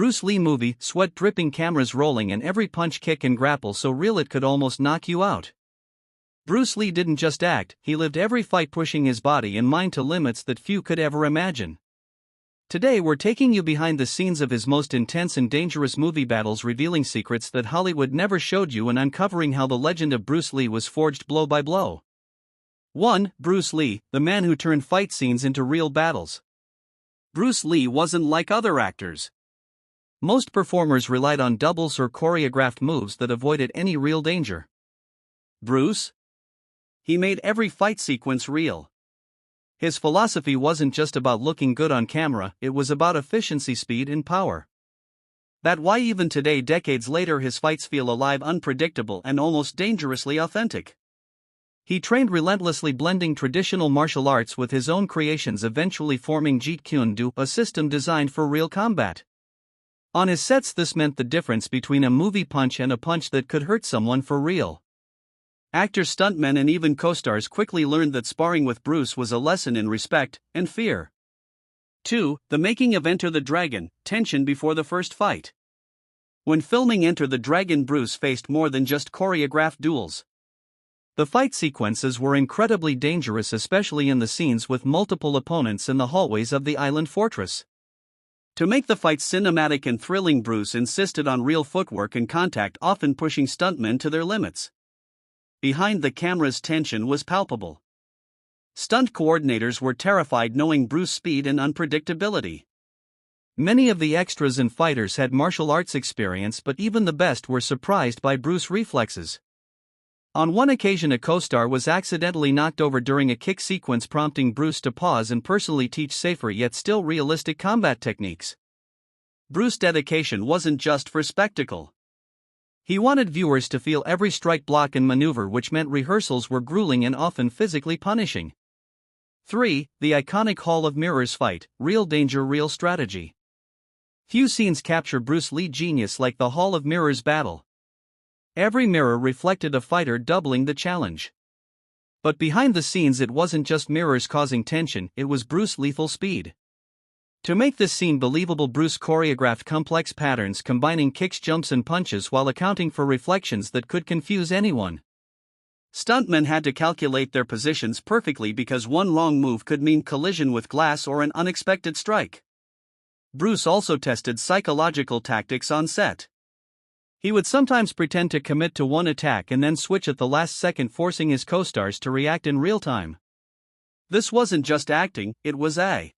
Bruce Lee movie, sweat dripping, cameras rolling, and every punch, kick, and grapple so real it could almost knock you out. Bruce Lee didn't just act, he lived every fight, pushing his body and mind to limits that few could ever imagine. Today we're taking you behind the scenes of his most intense and dangerous movie battles, revealing secrets that Hollywood never showed you and uncovering how the legend of Bruce Lee was forged blow by blow. 1. Bruce Lee, the man who turned fight scenes into real battles. Bruce Lee wasn't like other actors. Most performers relied on doubles or choreographed moves that avoided any real danger. Bruce? He made every fight sequence real. His philosophy wasn't just about looking good on camera, it was about efficiency, speed, and power. That's why even today, decades later, his fights feel alive, unpredictable, and almost dangerously authentic. He trained relentlessly, blending traditional martial arts with his own creations, eventually forming Jeet Kune Do, a system designed for real combat. On his sets, this meant the difference between a movie punch and a punch that could hurt someone for real. Actors, stuntmen, and even co-stars quickly learned that sparring with Bruce was a lesson in respect and fear. 2. The making of Enter the Dragon, tension before the first fight. When filming Enter the Dragon, Bruce faced more than just choreographed duels. The fight sequences were incredibly dangerous, especially in the scenes with multiple opponents in the hallways of the island fortress. To make the fights cinematic and thrilling, Bruce insisted on real footwork and contact, often pushing stuntmen to their limits. Behind the camera's tension was palpable. Stunt coordinators were terrified knowing Bruce's speed and unpredictability. Many of the extras and fighters had martial arts experience, but even the best were surprised by Bruce's reflexes. On one occasion, a co-star was accidentally knocked over during a kick sequence, prompting Bruce to pause and personally teach safer yet still realistic combat techniques. Bruce's dedication wasn't just for spectacle. He wanted viewers to feel every strike, block, and maneuver, which meant rehearsals were grueling and often physically punishing. 3. The iconic Hall of Mirrors fight, real danger, real strategy. Few scenes capture Bruce Lee's genius like the Hall of Mirrors battle. Every mirror reflected a fighter, doubling the challenge. But behind the scenes, it wasn't just mirrors causing tension, it was Bruce's lethal speed. To make this scene believable, Bruce choreographed complex patterns, combining kicks, jumps, and punches while accounting for reflections that could confuse anyone. Stuntmen had to calculate their positions perfectly because one wrong move could mean collision with glass or an unexpected strike. Bruce also tested psychological tactics on set. He would sometimes pretend to commit to one attack and then switch at the last second, forcing his co-stars to react in real time. This wasn't just acting, it was a